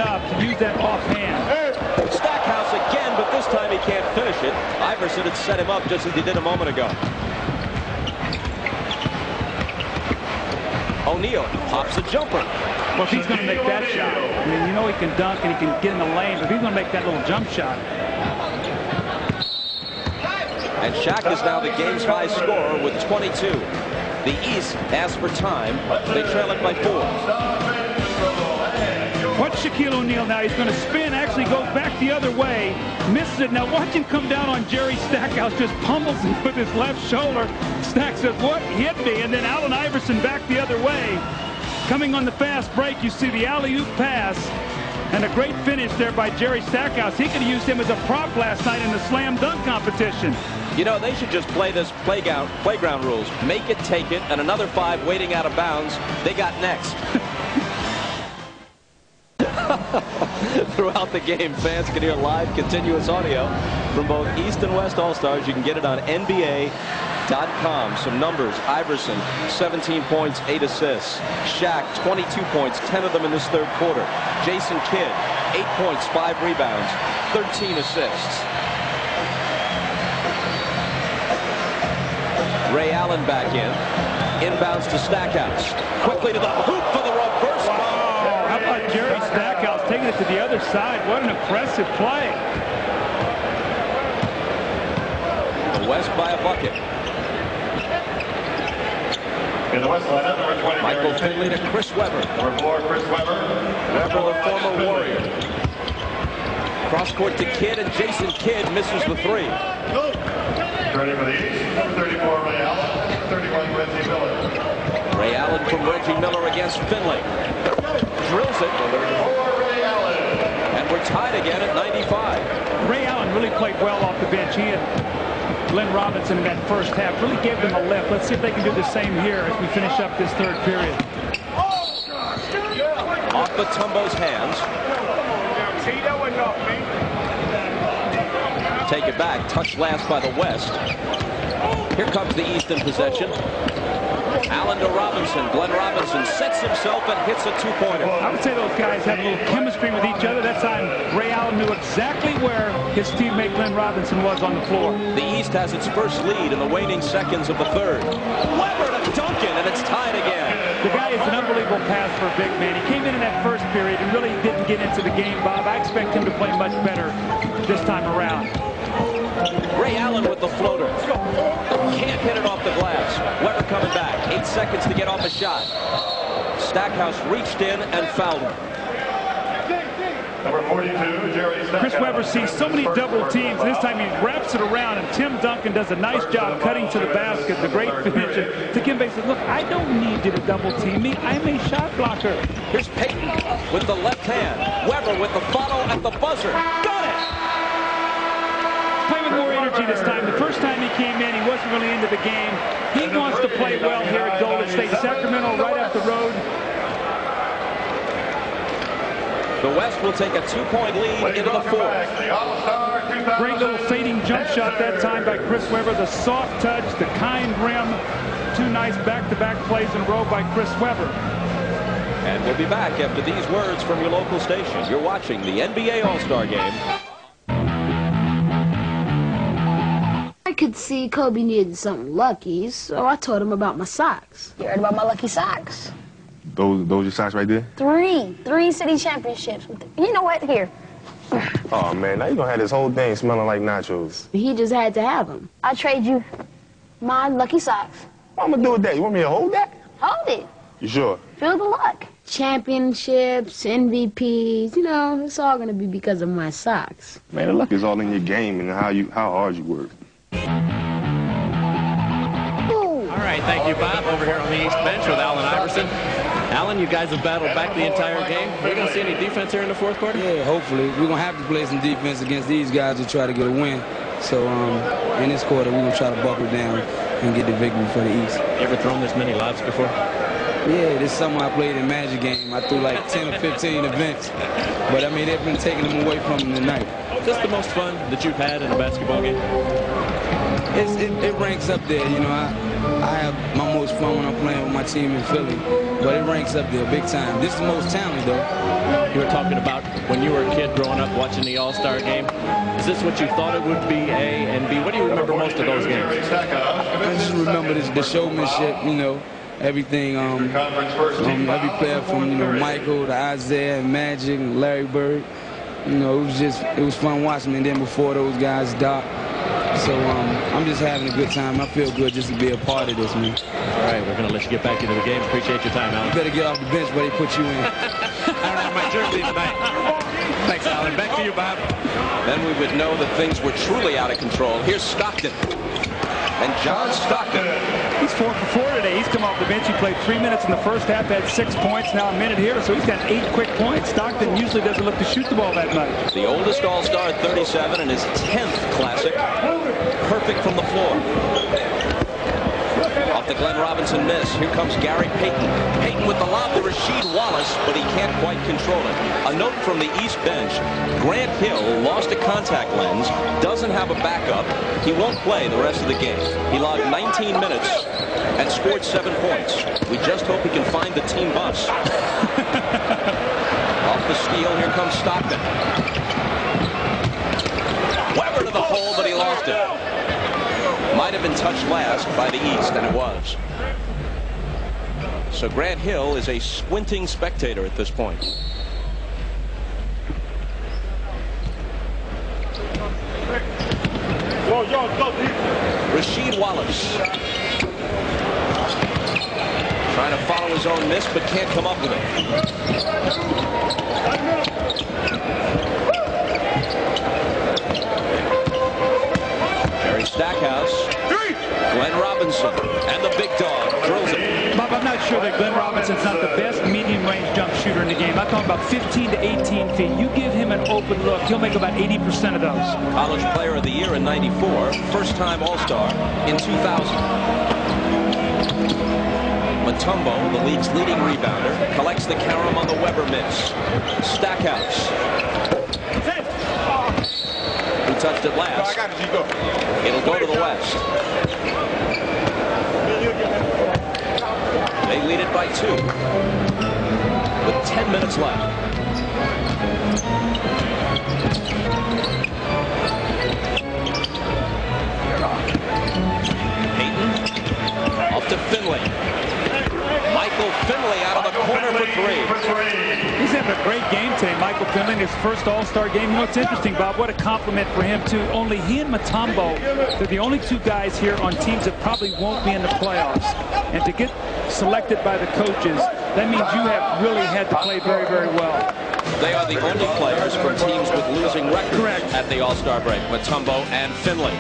to use that offhand. Stackhouse again, but this time he can't finish it. Iverson had set him up just as he did a moment ago. O'Neal pops a jumper. Well, if he's going to make that shot, I mean, you know he can dunk and he can get in the lane, but if he's going to make that little jump shot. And Shaq is now the game's high scorer with 22. The East asks for time. They trail it by 4. Watch Shaquille O'Neal now. He's going to spin, actually goes back the other way. Misses it. Now watch him come down on Jerry Stackhouse. Just pummels him with his left shoulder. Stack says, what hit me? And then Allen Iverson back the other way. Coming on the fast break, you see the alley-oop pass. And a great finish there by Jerry Stackhouse. He could have used him as a prop last night in the slam dunk competition. You know, they should just play this playground rules. Make it, take it, and another 5 waiting out of bounds. They got next. Throughout the game, fans can hear live continuous audio from both East and West All-Stars. You can get it on NBA.com. Some numbers: Iverson, 17 points, 8 assists. Shaq, 22 points, 10 of them in this third quarter. Jason Kidd, 8 points, 5 rebounds, 13 assists. Ray Allen back in. Inbounds to Stackhouse. Quickly to the hoop for the reverse. Wow, how about Jerry Stackhouse taking it to the other side? What an impressive play. The West by a bucket. In the West lineup, number 20. Michael Finley to Chris Webber. Number 4, Chris Webber. Webber, the former Warrior. Cross court to Kidd, and Jason Kidd misses the 3. Ready for the East, number 34, Ray Allen. Number 31, Reggie Miller. Ray Allen from Reggie Miller against Finley. Drills it. Ray Allen. And we're tied again at 95. Ray Allen really played well off the bench. He and Glenn Robinson in that first half really gave them a lift. Let's see if they can do the same here as we finish up this third period. Off Mutombo's hands. Take it back. Touch last by the West. Here comes the East in possession. Allen to Robinson. Glenn Robinson sets himself and hits a 2-pointer. I would say those guys have a little chemistry with each other. That time, Ray Allen knew exactly where his teammate Glenn Robinson was on the floor. The East has its first lead in the waning seconds of the third. Webber to Duncan, and it's tied again. The guy is an unbelievable pass for a big man. He came in that first period and really didn't get into the game, Bob. I expect him to play much better this time around. Ray Allen with the floater. Can't hit it off the glass. Webber coming back. 8 seconds to get off a shot. Stackhouse reached in and fouled him. Number 42, Jerry Stackhouse. Chris Webber sees so many double teams. This time he wraps it around, and Tim Duncan does a nice job cutting to the basket. The great finish. To Kimbe says, look, I don't need you to double team me. I'm a shot blocker. Here's Payton with the left hand. Webber with the follow at the buzzer. Got it! Playing with more energy this time. The first time he came in, he wasn't really into the game. He wants to play well here at Golden State. Sacramento right up the road. The West will take a 2-point lead into the fourth. Great little fading jump shot that time by Chris Webber. The soft touch, the kind rim. 2 nice back-to-back plays in a row by Chris Webber. And we'll be back after these words from your local station. You're watching the NBA All-Star Game. I could see Kobe needed something lucky, so I told him about my socks. You heard about my lucky socks? Those your socks right there? 3 city championships. You know what? Here. Oh, man, now you're going to have this whole thing smelling like nachos. He just had to have them. I'll trade you my lucky socks. What I'm going to do with that? You want me to hold that? Hold it. You sure? Feel the luck. Championships, MVPs, you know, it's all going to be because of my socks. Man, the luck is all in your game and how hard you work. All right, thank you, Bob. Over here on the East bench with Allen Iverson. Allen, you guys have battled back the entire game. Are we going to see any defense here in the fourth quarter? Yeah, hopefully. We're going to have to play some defense against these guys to try to get a win. So in this quarter, we're going to try to buckle down and get the victory for the East. You ever thrown this many lobs before? Yeah, this summer I played in Magic game. I threw like 10 or 15 events. But, I mean, they've been taking them away from them tonight. Is this the most fun that you've had in a basketball game? It ranks up there, you know. I have my most fun when I'm playing with my team in Philly, but it ranks up there big time. This is the most talented, though. You were talking about when you were a kid growing up watching the All-Star game. Is this what you thought it would be, A, and B? What do you remember most of those games? I just remember the showmanship, you know, everything. Every player from, you know, Michael to Isaiah and Magic and Larry Bird. You know, it was fun watching. And then before those guys, Doc. So I'm just having a good time. I feel good just to be a part of this, man. All right, we're going to let you get back into the game. Appreciate your time, Alan. You better get off the bench where they put you in. I don't have my jersey tonight. Thanks, Alan. Back to you, Bob. Then we would know that things were truly out of control. Here's Stockton. And John Stockton. He's 4 for 4 today. He's come off the bench. He played 3 minutes in the first half, had 6 points, now a minute here, so he's got 8 quick points. Stockton usually doesn't look to shoot the ball that much. The oldest All-Star at 37 and his 10th Classic. Perfect from the floor. Off the Glenn Robinson miss. Here comes Gary Payton. Payton with the lob to Rasheed Wallace, but he can't quite control it. A note from the East bench. Grant Hill lost a contact lens, doesn't have a backup. He won't play the rest of the game. He logged 19 minutes and scored 7 points. We just hope he can find the team bus. Off the steal, here comes Stockton. Weber to the hole, but he lost it. Might have been touched last by the East, and it was. So Grant Hill is a squinting spectator at this point. Rasheed Wallace. Trying to follow his own miss, but can't come up with it. Jerry Stackhouse. Glenn Robinson. And the big dog drills it. Bob, I'm not sure that Glenn Robinson's not the best medium-range jump shooter in the game. I'm talking about 15 to 18 feet. You give him an open look, he'll make about 80% of those. College Player of the Year in '94. First-time All-Star in 2000. Mutombo, the league's leading rebounder, collects the carom on the Weber miss. Stackhouse. Who touched it last? It'll go to the West. They lead it by 2 with 10 minutes left. Payton off to Finley. Michael Finley out of the corner for 3. He's having a great game today, Michael Finley, his first All-Star game. You know, it's interesting, Bob, what a compliment for him, too. Only he and Mutombo, they're the only 2 guys here on teams that probably won't be in the playoffs. And to get selected by the coaches, that means you have really had to play very, very well. They are the only players from teams with losing records at the All-Star break, Mutombo and Finley.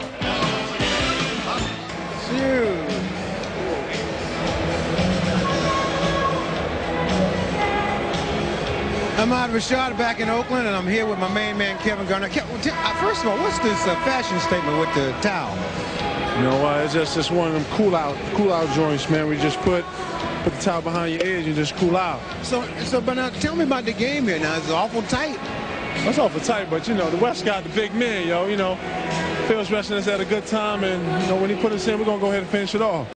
I'm Ahmad Rashad back in Oakland, and I'm here with my main man, Kevin Garnett. First of all, what's this fashion statement with the towel? You know, it's just one of them cool out joints, man. We just put the towel behind your ears and just cool out. But now tell me about the game here. Now it's awful tight. It's awful tight, but you know the West got the big men, yo. You know, Phil's wrestling us at a good time, and you know when he put us in, we're gonna go ahead and finish it off.